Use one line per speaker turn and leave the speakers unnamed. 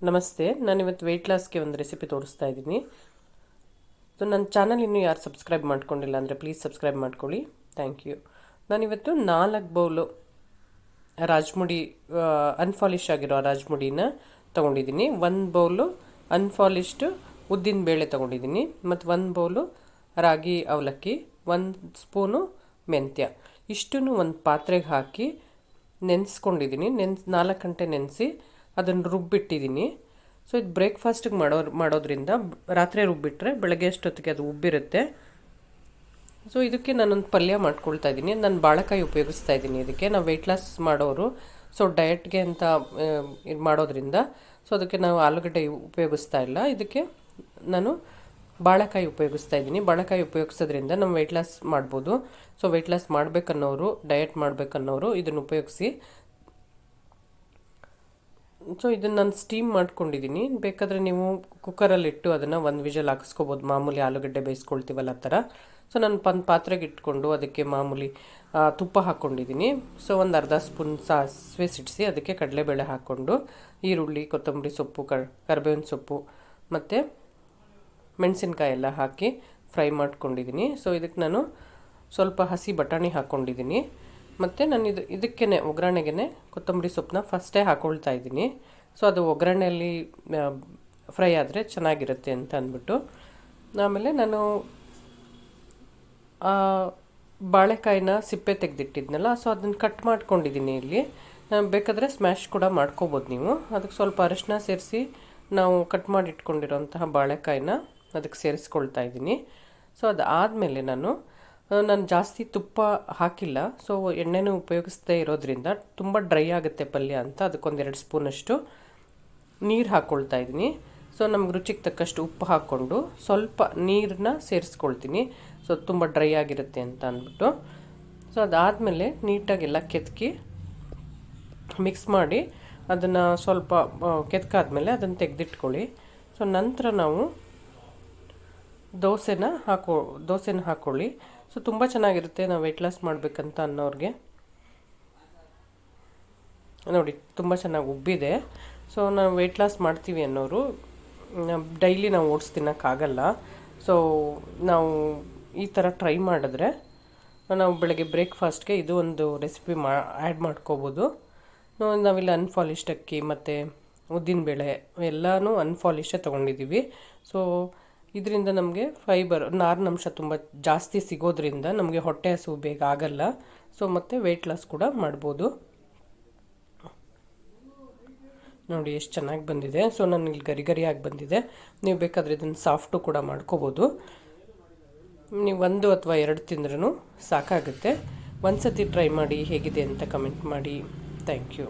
ನಮಸ್ತೆ. ನಾನಿವತ್ತು ವೆಯ್ಟ್ ಲಾಸ್ಗೆ ಒಂದು ರೆಸಿಪಿ ತೋರಿಸ್ತಾ ಇದ್ದೀನಿ. ಸೊ ನನ್ನ ಚಾನಲ್ ಇನ್ನೂ ಯಾರು ಸಬ್ಸ್ಕ್ರೈಬ್ ಮಾಡ್ಕೊಂಡಿಲ್ಲ ಅಂದರೆ ಪ್ಲೀಸ್ ಸಬ್ಸ್ಕ್ರೈಬ್ ಮಾಡ್ಕೊಳ್ಳಿ. Thank you. ನಾನಿವತ್ತು 4 ಬೌಲು ರಾಜ್ಮುಡಿ ಅನ್ಫಾಲಿಶ್ ಆಗಿರೋ ರಾಜ್ಮುಡಿನ ತೊಗೊಂಡಿದ್ದೀನಿ. 1 ಬೌಲು ಅನ್ಫಾಲಿಶ್ಡ್ ಉದ್ದಿನ ಬೇಳೆ ತೊಗೊಂಡಿದ್ದೀನಿ ಮತ್ತು 1 ಬೌಲು ರಾಗಿ ಅವಲಕ್ಕಿ, 1 ಸ್ಪೂನು ಮೆಂತ್ಯ. ಇಷ್ಟನ್ನು ಒಂದು ಪಾತ್ರೆಗೆ ಹಾಕಿ ನೆನೆಸ್ಕೊಂಡಿದ್ದೀನಿ. 4 ಗಂಟೆ ನೆನೆಸಿ ಅದನ್ನು ರುಬ್ಬಿಟ್ಟಿದ್ದೀನಿ. ಸೊ ಇದು ಬ್ರೇಕ್ಫಾಸ್ಟಿಗೆ ಮಾಡೋದ್ರಿಂದ ರಾತ್ರಿ ರುಬ್ಬಿಟ್ರೆ ಬೆಳಗ್ಗೆ ಅಷ್ಟೊತ್ತಿಗೆ ಅದು ಉಬ್ಬಿರುತ್ತೆ. ಸೊ ಇದಕ್ಕೆ ನಾನೊಂದು ಪಲ್ಯ ಮಾಡ್ಕೊಳ್ತಾ ಇದ್ದೀನಿ. ನಾನು ಬಾಳೆಕಾಯಿ ಉಪಯೋಗಿಸ್ತಾ ಇದ್ದೀನಿ ಇದಕ್ಕೆ. ನಾವು ವೆಯ್ಟ್ ಲಾಸ್ ಮಾಡೋರು, ಸೊ ಡಯಟ್ಗೆ ಅಂತ ಇದು ಮಾಡೋದ್ರಿಂದ ಸೊ ಅದಕ್ಕೆ ನಾವು ಆಲೂಗಡ್ಡೆ ಉಪಯೋಗಿಸ್ತಾ ಇಲ್ಲ. ಇದಕ್ಕೆ ನಾನು ಬಾಳೆಕಾಯಿ ಉಪಯೋಗಿಸ್ತಾ ಇದ್ದೀನಿ. ಬಾಳೆಕಾಯಿ ಉಪಯೋಗಿಸೋದ್ರಿಂದ ನಮ್ಮ ವೆಯ್ಟ್ ಲಾಸ್ ಮಾಡ್ಬೋದು. ಸೊ ವೆಯ್ಟ್ ಲಾಸ್ ಮಾಡಬೇಕನ್ನೋರು, ಡಯಟ್ ಮಾಡಬೇಕನ್ನೋರು ಇದನ್ನು ಉಪಯೋಗಿಸಿ. ಸೊ ಇದನ್ನು ನಾನು ಸ್ಟೀಮ್ ಮಾಡ್ಕೊಂಡಿದ್ದೀನಿ. ಬೇಕಾದರೆ ನೀವು ಕುಕ್ಕರಲ್ಲಿಟ್ಟು ಅದನ್ನು 1 ವಿಷಲ್ ಹಾಕಿಸ್ಕೋಬೋದು, ಮಾಮೂಲಿ ಆಲೂಗಡ್ಡೆ ಬೇಯಿಸ್ಕೊಳ್ತೀವಲ್ಲ ಆ ಥರ. ಸೊ ನಾನು ಪಾತ್ರೆಗೆ ಇಟ್ಕೊಂಡು ಅದಕ್ಕೆ ಮಾಮೂಲಿ ತುಪ್ಪ ಹಾಕ್ಕೊಂಡಿದ್ದೀನಿ. ಸೊ ಒಂದು ಅರ್ಧ ಸ್ಪೂನ್ ಸಾಸಿವೆ ಸಿಡಿಸಿ ಅದಕ್ಕೆ ಕಡಲೆಬೇಳೆ ಹಾಕ್ಕೊಂಡು ಈರುಳ್ಳಿ, ಕೊತ್ತಂಬರಿ ಸೊಪ್ಪು, ಕರಿಬೇವಿನ ಸೊಪ್ಪು ಮತ್ತು ಮೆಣಸಿನ್ಕಾಯಿ ಎಲ್ಲ ಹಾಕಿ ಫ್ರೈ ಮಾಡ್ಕೊಂಡಿದ್ದೀನಿ. ಸೊ ಇದಕ್ಕೆ ನಾನು ಸ್ವಲ್ಪ ಹಸಿ ಬಟಾಣಿ ಹಾಕ್ಕೊಂಡಿದ್ದೀನಿ ಮತ್ತು ನಾನು ಇದಕ್ಕೇ ಒಗ್ಗರಣೆಗೆ ಕೊತ್ತಂಬರಿ ಸೊಪ್ಪನ್ನ ಫಸ್ಟೇ ಹಾಕ್ಕೊಳ್ತಾ ಇದ್ದೀನಿ. ಸೊ ಅದು ಒಗ್ಗರಣೆಯಲ್ಲಿ ಫ್ರೈ ಆದರೆ ಚೆನ್ನಾಗಿರುತ್ತೆ ಅಂತ ಅಂದ್ಬಿಟ್ಟು. ಆಮೇಲೆ ನಾನು ಬಾಳೆಕಾಯಿನ ಸಿಪ್ಪೆ ತೆಗೆದಿಟ್ಟಿದ್ನಲ್ಲ, ಸೊ ಅದನ್ನು ಕಟ್ ಮಾಡ್ಕೊಂಡಿದ್ದೀನಿ. ಇಲ್ಲಿ ಬೇಕಾದರೆ ಸ್ಮ್ಯಾಶ್ ಕೂಡ ಮಾಡ್ಕೋಬೋದು ನೀವು. ಅದಕ್ಕೆ ಸ್ವಲ್ಪ ಅರಿಶಿನ ಸೇರಿಸಿ ನಾವು ಕಟ್ ಮಾಡಿ ಇಟ್ಕೊಂಡಿರೋಂತಹ ಬಾಳೆಕಾಯಿನ ಅದಕ್ಕೆ ಸೇರಿಸ್ಕೊಳ್ತಾ ಇದ್ದೀನಿ. ಸೊ ಅದಾದಮೇಲೆ ನಾನು ಜಾಸ್ತಿ ತುಪ್ಪ ಹಾಕಿಲ್ಲ. ಸೊ ಎಣ್ಣೆನೂ ಉಪಯೋಗಿಸ್ದೇ ಇರೋದ್ರಿಂದ ತುಂಬ ಡ್ರೈ ಆಗುತ್ತೆ ಪಲ್ಯ ಅಂತ ಅದಕ್ಕೊಂದು 2 ಸ್ಪೂನಷ್ಟು ನೀರು ಹಾಕ್ಕೊಳ್ತಾ ಇದ್ದೀನಿ. ಸೊ ನಮ್ಗೆ ರುಚಿಗೆ ತಕ್ಕಷ್ಟು ಉಪ್ಪು ಹಾಕ್ಕೊಂಡು ಸ್ವಲ್ಪ ನೀರನ್ನ ಸೇರಿಸ್ಕೊಳ್ತೀನಿ. ಸೊ ತುಂಬ ಡ್ರೈ ಆಗಿರುತ್ತೆ ಅಂತ ಅಂದ್ಬಿಟ್ಟು. ಸೊ ಅದಾದಮೇಲೆ ನೀಟಾಗೆಲ್ಲ ಕೆದಕಿ ಮಿಕ್ಸ್ ಮಾಡಿ ಅದನ್ನು ಸ್ವಲ್ಪ ಕೆದಕಾದ್ಮೇಲೆ ಅದನ್ನು ತೆಗೆದಿಟ್ಕೊಳ್ಳಿ. ಸೊ ನಂತರ ನಾವು ದೋಸೆನ ಹಾಕ್ಕೊಳ್ಳಿ. ಸೊ ತುಂಬ ಚೆನ್ನಾಗಿರುತ್ತೆ ನಾವು ವೆಯ್ಟ್ ಲಾಸ್ ಮಾಡಬೇಕಂತ ಅನ್ನೋರಿಗೆ. ನೋಡಿ ತುಂಬ ಚೆನ್ನಾಗಿ ಉಬ್ಬಿದೆ. ಸೊ ನಾವು ವೆಯ್ಟ್ ಲಾಸ್ ಮಾಡ್ತೀವಿ ಅನ್ನೋರು ಡೈಲಿ ನಾವು ಓಟ್ಸ್ ತಿನ್ನೋಕ್ಕಾಗಲ್ಲ. ಸೊ ನಾವು ಈ ಥರ ಟ್ರೈ ಮಾಡಿದ್ರೆ ನಾವು ಬೆಳಗ್ಗೆ ಬ್ರೇಕ್ಫಾಸ್ಟ್ಗೆ ಇದು ಒಂದು ರೆಸಿಪಿ ಆ್ಯಡ್ ಮಾಡ್ಕೋಬೋದು. ನಾವಿಲ್ಲಿ ಅನ್ಫಾಲಿಶ್ಡ್ ಅಕ್ಕಿ ಮತ್ತು ಉದ್ದಿನಬೇಳೆ ಎಲ್ಲನೂ ಅನ್ಫಾಲಿಶೇ ತೊಗೊಂಡಿದ್ದೀವಿ. ಸೊ ಇದರಿಂದ ನಮಗೆ ನಾರಿನಂಶ ತುಂಬ ಜಾಸ್ತಿ ಸಿಗೋದ್ರಿಂದ ನಮಗೆ ಹೊಟ್ಟೆ ಹಸಿವು ಬೇಗ ಆಗಲ್ಲ. ಸೊ ಮತ್ತು ವೆಯ್ಟ್ ಲಾಸ್ ಕೂಡ ಮಾಡ್ಬೋದು. ನೋಡಿ ಎಷ್ಟು ಚೆನ್ನಾಗಿ ಬಂದಿದೆ. ಸೊ ನಾನು ಇಲ್ಲಿ ಗರಿಗರಿಯಾಗಿ ಬಂದಿದೆ. ನೀವು ಬೇಕಾದರೆ ಇದನ್ನು ಸಾಫ್ಟು ಕೂಡ ಮಾಡ್ಕೋಬೋದು. ನೀವು 1 ಅಥವಾ 2 ತಿಂದ್ರೂ ಸಾಕಾಗುತ್ತೆ. ಒಂದು ಸತಿ ಟ್ರೈ ಮಾಡಿ ಹೇಗಿದೆ ಅಂತ ಕಮೆಂಟ್ ಮಾಡಿ. Thank you.